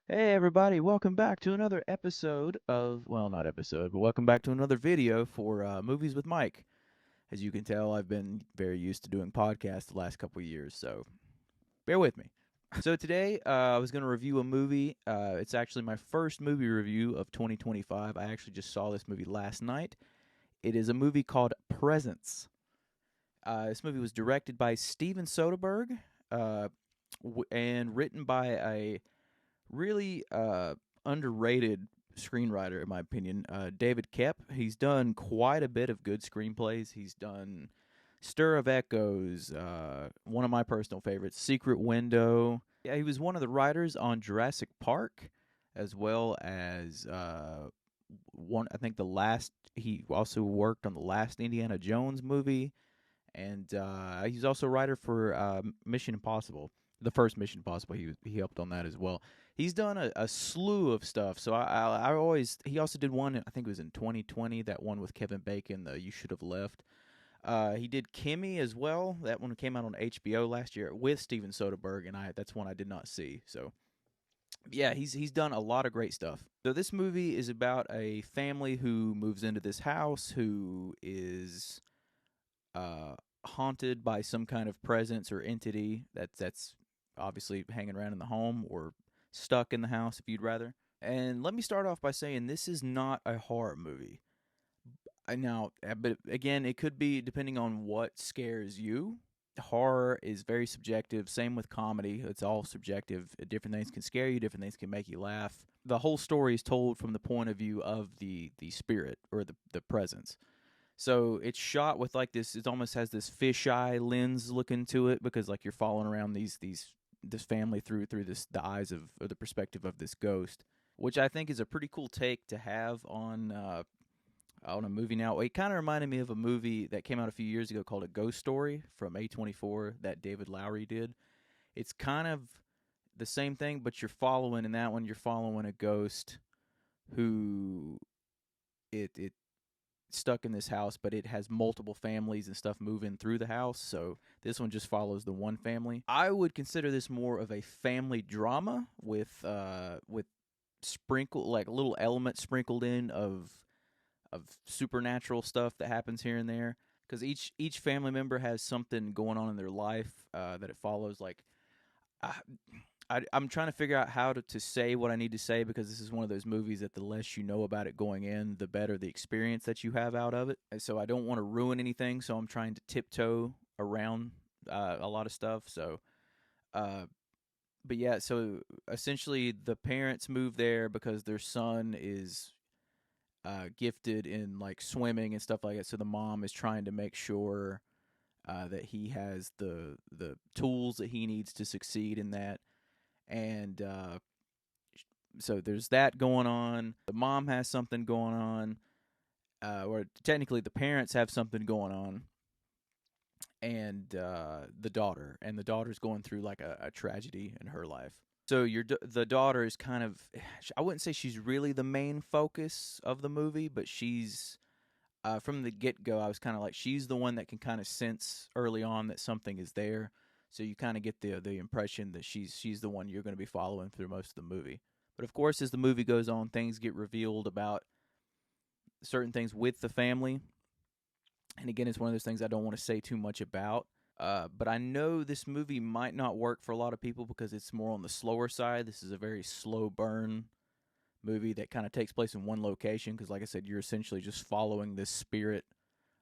Hey everybody, welcome back to another episode of, well, not episode, but welcome back to another video for Movies with Mike. As you can tell, I've been very used to doing podcasts the last couple of years, so bear with me. So today, I was going to review a movie. It's actually my first movie review of 2025. I actually just saw this movie last night. It is a movie called Presence. This movie was directed by Steven Soderbergh and written by a really underrated screenwriter, in my opinion, David Kep. He's done quite a bit of good screenplays. He's done Stir of Echoes, one of my personal favorites, Secret Window. Yeah, he was one of the writers on Jurassic Park, as well as one. I think the last. He also worked on the last Indiana Jones movie, and he's also a writer for Mission Impossible, the first Mission Impossible. He helped on that as well. He's done a slew of stuff. So I always he also did one. I think it was in 2020. That one with Kevin Bacon. The You Should Have Left. He did Kimmy as well. That one came out on HBO last year with Steven Soderbergh, and that's one I did not see. So yeah, he's done a lot of great stuff. So this movie is about a family who moves into this house who is uh, haunted by some kind of presence or entity that's obviously hanging around in the home or stuck in the house, if you'd rather. And let me start off by saying this is not a horror movie. But again, it could be depending on what scares you. Horror is very subjective. Same with comedy; it's all subjective. Different things can scare you. Different things can make you laugh. The whole story is told from the point of view of the spirit or the presence. So it's shot with like this. It almost has this fisheye lens look into it because like you're following around this family through this the eyes of or the perspective of this ghost, which I think is a pretty cool take to have on a movie. Now it kind of reminded me of a movie that came out a few years ago called A Ghost Story from A24 that David Lowery did. It's kind of the same thing, but you're following in that one. You're following a ghost who it stuck in this house, but it has multiple families and stuff moving through the house. So this one just follows the one family. I would consider this more of a family drama with sprinkle like little elements sprinkled in of supernatural stuff that happens here and there. Because each family member has something going on in their life that it follows. Like I, I'm trying to figure out how to say what I need to say because this is one of those movies that the less you know about it going in, the better the experience that you have out of it. And so I don't want to ruin anything, so I'm trying to tiptoe around a lot of stuff. Uh, but yeah, so essentially the parents move there because their son is gifted in like swimming and stuff like that. So the mom is trying to make sure that he has the tools that he needs to succeed in that and so there's that going on. The mom has something going on, or technically the parents have something going on, and the daughter's going through like a tragedy in her life. So the daughter is kind of, I wouldn't say she's really the main focus of the movie, but she's from the get go. I was kind of like she's the one that can kind of sense early on that something is there. So you kind of get the impression that she's the one you're going to be following through most of the movie. But of course, as the movie goes on, things get revealed about certain things with the family. And again, it's one of those things I don't want to say too much about. But I know this movie might not work for a lot of people because it's more on the slower side. This is a very slow burn movie that kind of takes place in one location because, like I said, you're essentially just following this spirit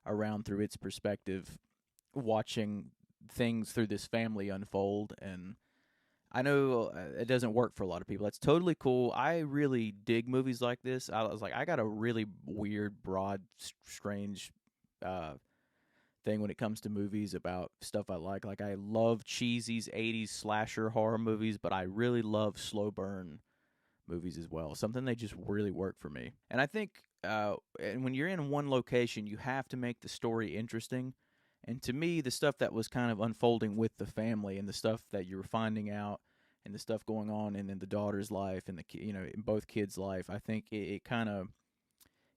around through its perspective, watching things through this family unfold. And I know it doesn't work for a lot of people. That's totally cool. I really dig movies like this. I was like, I got a really weird, broad, strange uh, thing when it comes to movies about stuff I like. Like, I love cheesy 80s slasher horror movies, but I really love slow burn movies as well. Something they just really work for me. And I think and when you're in one location, you have to make the story interesting. And to me, the stuff that was kind of unfolding with the family and the stuff that you were finding out and the stuff going on in the daughter's life and in both kids' life, I think it kind of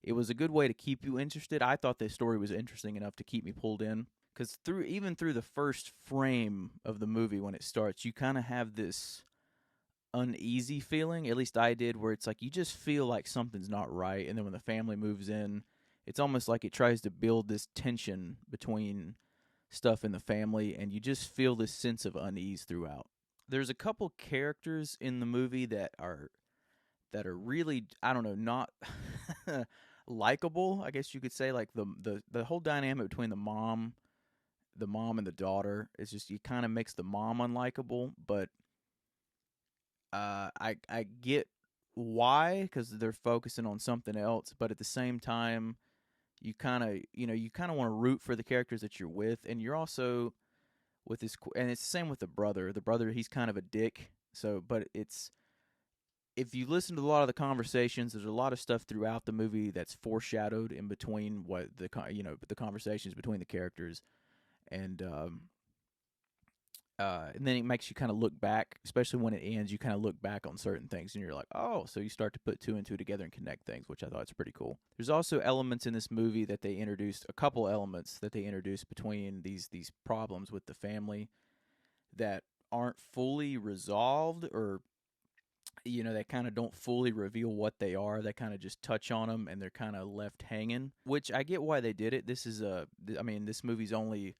it was a good way to keep you interested. I thought the story was interesting enough to keep me pulled in because through the first frame of the movie when it starts, you kind of have this uneasy feeling. At least I did, where it's like you just feel like something's not right, and then when the family moves in, it's almost like it tries to build this tension between stuff in the family, and you just feel this sense of unease throughout. There's a couple characters in the movie that are really, I don't know, not likable, I guess you could say. Like the whole dynamic between the mom and the daughter is just, you kind of makes the mom unlikable, but I get why, because they're focusing on something else, but at the same time, you kind of want to root for the characters that you're with, and you're also with this, and it's the same with the brother. The brother, he's kind of a dick. So, but it's, if you listen to a lot of the conversations, there's a lot of stuff throughout the movie that's foreshadowed in between what the conversations between the characters, and and then it makes you kind of look back, especially when it ends. You kind of look back on certain things, and you're like, oh, so you start to put two and two together and connect things, which I thought is pretty cool. There's also elements in this movie that they introduced, a couple elements that they introduced between these problems with the family that aren't fully resolved, or they kind of don't fully reveal what they are. They kind of just touch on them, and they're kind of left hanging, which I get why they did it. This movie's only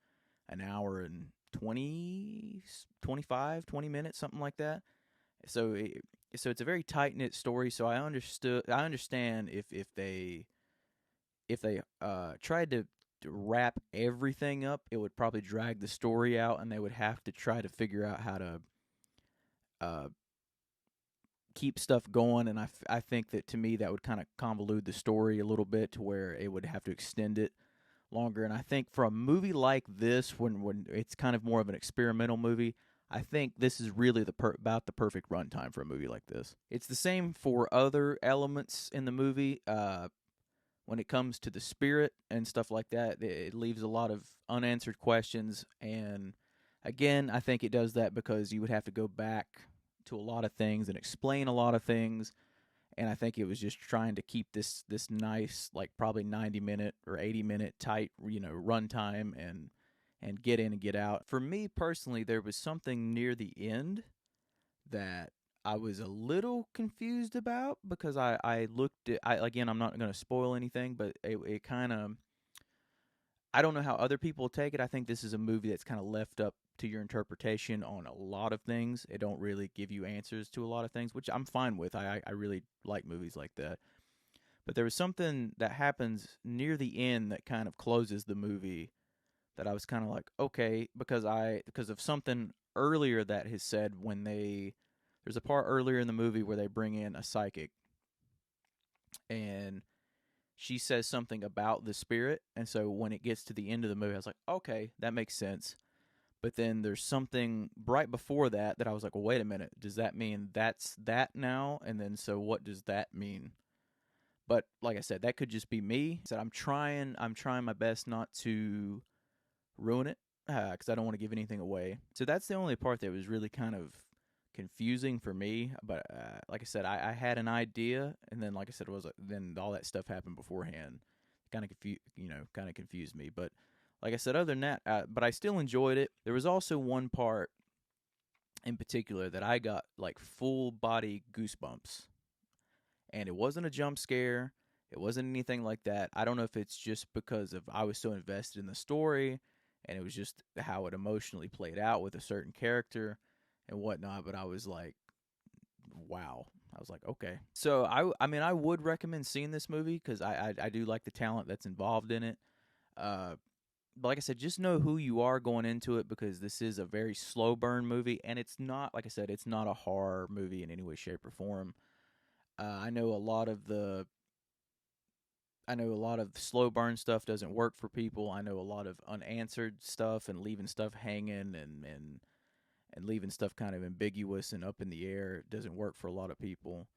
an hour and 20 minutes, something like that. So it's a very tight knit story. So I understand if they tried to wrap everything up, it would probably drag the story out, and they would have to try to figure out how to uh, keep stuff going. And I think that, to me, that would kind of convolute the story a little bit, to where it would have to extend it longer. And I think for a movie like this, when it's kind of more of an experimental movie, I think this is really about the perfect runtime for a movie like this. It's the same for other elements in the movie. When it comes to the spirit and stuff like that, it leaves a lot of unanswered questions. And again, I think it does that because you would have to go back to a lot of things and explain a lot of things. And I think it was just trying to keep this nice, like, probably 90-minute or 80-minute tight, runtime, and get in and get out. For me personally, there was something near the end that I was a little confused about, because I looked at, again, I'm not going to spoil anything, but it kind of, I don't know how other people take it. I think this is a movie that's kind of left up to your interpretation on a lot of things. It don't really give you answers to a lot of things, which I'm fine with. I really like movies like that. But there was something that happens near the end that kind of closes the movie, that I was kind of like, okay, because of something earlier that is said, when there's a part earlier in the movie where they bring in a psychic, and she says something about the spirit. And so when it gets to the end of the movie, I was like, okay, that makes sense. But then there's something right before that I was like, well, wait a minute, does that mean that's that now? And then, so what does that mean? But like I said, that could just be me. So I'm trying my best not to ruin it, because I don't want to give anything away. So that's the only part that was really kind of confusing for me. But like I said, I had an idea, and then, like I said, then all that stuff happened beforehand. Kind of confused me. But like I said, other than that, but I still enjoyed it. There was also one part in particular that I got like full body goosebumps, and it wasn't a jump scare. It wasn't anything like that. I don't know if it's just because of I was so invested in the story, and it was just how it emotionally played out with a certain character and whatnot. But I was like, wow. I was like, okay. So I would recommend seeing this movie, because I do like the talent that's involved in it. But like I said, just know who you are going into it, because this is a very slow burn movie, and it's not, like I said, it's not a horror movie in any way, shape, or form. I know a lot of the slow burn stuff doesn't work for people. I know a lot of unanswered stuff and leaving stuff hanging, and leaving stuff kind of ambiguous and up in the air doesn't work for a lot of people.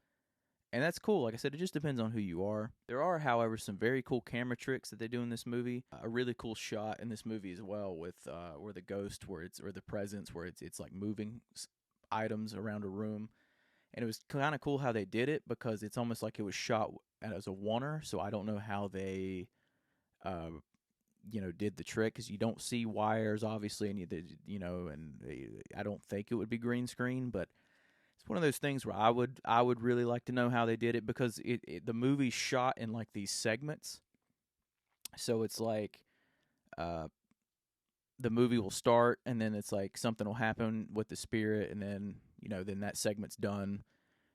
And that's cool. Like I said, it just depends on who you are. There are, however, some very cool camera tricks that they do in this movie. A really cool shot in this movie as well, with where the ghost, or the presence, where it's like moving items around a room. And it was kind of cool how they did it, because it's almost like it was shot as a oneer. So I don't know how they, uh, did the trick, because you don't see wires, obviously, and and I don't think it would be green screen, but It's one of those things where I would really like to know how they did it, because the movie's shot in like these segments. So it's like uh the movie will start, and then it's like something will happen with the spirit, and then then that segment's done,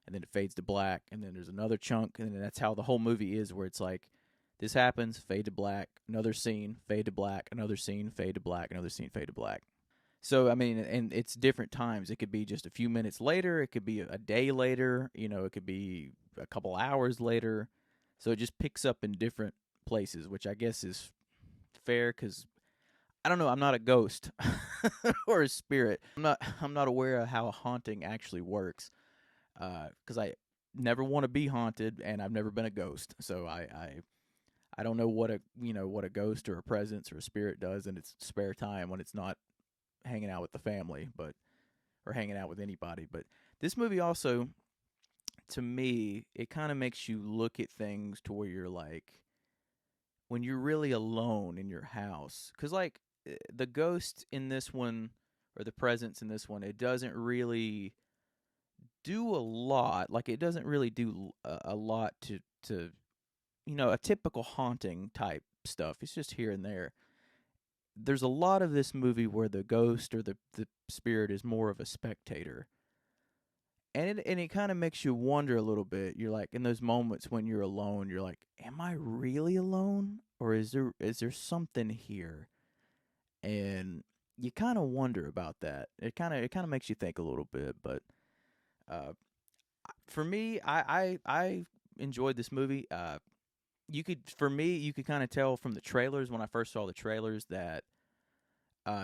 and then it fades to black, and then there's another chunk, and then that's how the whole movie is, where it's like this happens, fade to black, another scene, fade to black, another scene, fade to black, another scene, fade to black. So I mean, and it's different times. It could be just a few minutes later, it could be a day later, it could be a couple hours later. So it just picks up in different places, which I guess is fair, cuz I don't know, I'm not a ghost or a spirit. I'm not aware of how a haunting actually works, cuz I never want to be haunted, and I've never been a ghost. So I don't know what a ghost or a presence or a spirit does in its spare time when it's not hanging out with the family, but or hanging out with anybody. But this movie also, to me, it kind of makes you look at things to where you're like, when you're really alone in your house, because like the ghost in this one, or the presence in this one, it doesn't really do a lot. Like, it doesn't really do a lot to a typical haunting type stuff. It's just here and there. There's a lot of this movie where the ghost or the spirit is more of a spectator. And it kind of makes you wonder a little bit. You're like, in those moments when you're alone, you're like, am I really alone, or is there something here? And you kind of wonder about that. It kind of makes you think a little bit. But uh, for me, I enjoyed this movie. You could kind of tell from the trailers, when I first saw the trailers, that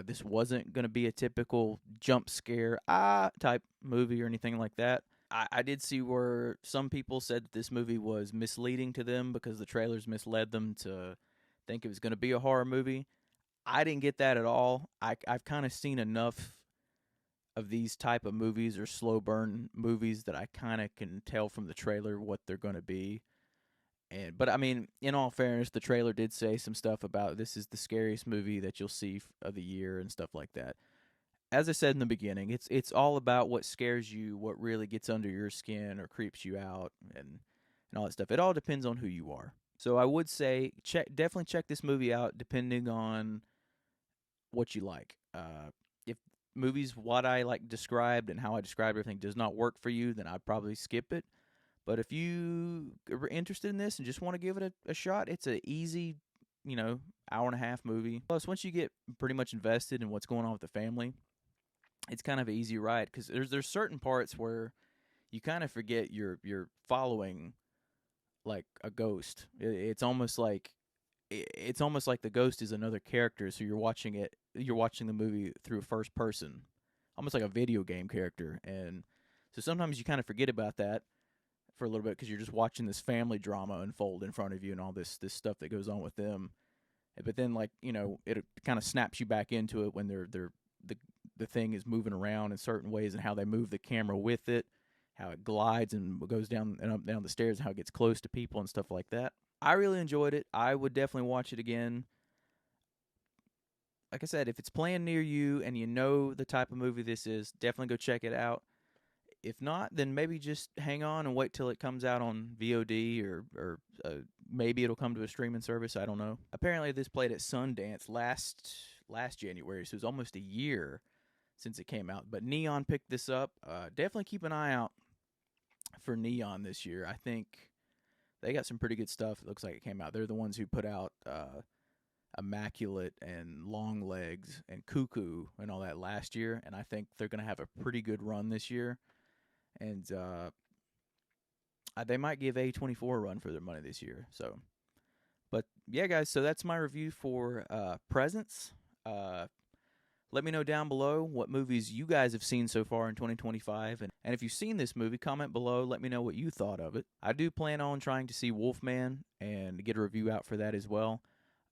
this wasn't going to be a typical jump scare type movie or anything like that. I did see where some people said that this movie was misleading to them, because the trailers misled them to think it was going to be a horror movie. I didn't get that at all. I've kind of seen enough of these type of movies, or slow burn movies, that I kind of can tell from the trailer what they're going to be. But I mean, in all fairness, the trailer did say some stuff about this is the scariest movie that you'll see of the year and stuff like that. As I said in the beginning, it's all about what scares you, what really gets under your skin or creeps you out, and all that stuff. It all depends on who you are. So I would say definitely check this movie out, depending on what you like. If movies what I like described and how I described everything does not work for you, then I'd probably skip it. But if you are interested in this and just want to give it a shot, it's an easy, hour and a half movie. Plus, once you get pretty much invested in what's going on with the family, it's kind of an easy ride, because there's certain parts where you kind of forget you're following like a ghost. It's almost like the ghost is another character, so you're watching the movie through first person, almost like a video game character. And so sometimes you kind of forget about that for a little bit, because you're just watching this family drama unfold in front of you, and all this stuff that goes on with them. But then, like, it kind of snaps you back into it when the thing is moving around in certain ways, and how they move the camera with it, how it glides and goes down and up down the stairs, and how it gets close to people and stuff like that. I really enjoyed it. I would definitely watch it again. Like I said, if it's playing near you and you know the type of movie this is, definitely go check it out. If not, then maybe just hang on and wait till it comes out on VOD, or maybe it'll come to a streaming service. I don't know. Apparently, this played at Sundance last January, so it was almost a year since it came out. But Neon picked this up. Definitely keep an eye out for Neon this year. I think they got some pretty good stuff. It looks like it came out. They're the ones who put out Immaculate and Long Legs and Cuckoo and all that last year, and I think they're going to have a pretty good run this year. And they might give A24 a run for their money this year. So, but yeah, guys. So that's my review for Presence. Let me know down below what movies you guys have seen so far in 2025, and if you've seen this movie, comment below. Let me know what you thought of it. I do plan on trying to see Wolfman and get a review out for that as well.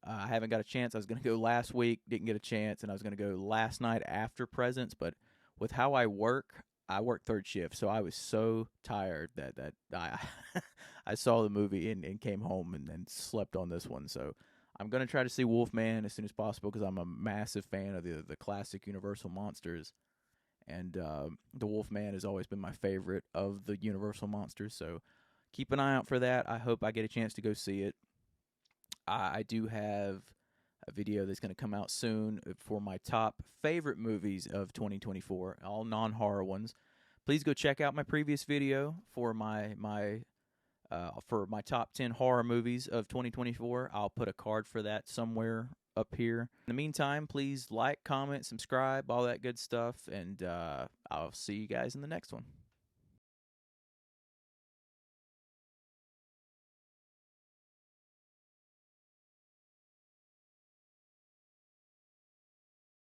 I haven't got a chance. I was going to go last week, didn't get a chance, and I was going to go last night after Presence, but with how I work third shift, so I was so tired that I I saw the movie and came home and then slept on this one. So I'm going to try to see Wolfman as soon as possible, because I'm a massive fan of the classic Universal monsters. And the Wolfman has always been my favorite of the Universal monsters, so keep an eye out for that. I hope I get a chance to go see it. I do have a video that's going to come out soon for my top favorite movies of 2024, all non-horror ones. Please go check out my previous video for my top 10 horror movies of 2024. I'll put a card for that somewhere up here. In the meantime, please like, comment, subscribe, all that good stuff, and I'll see you guys in the next one.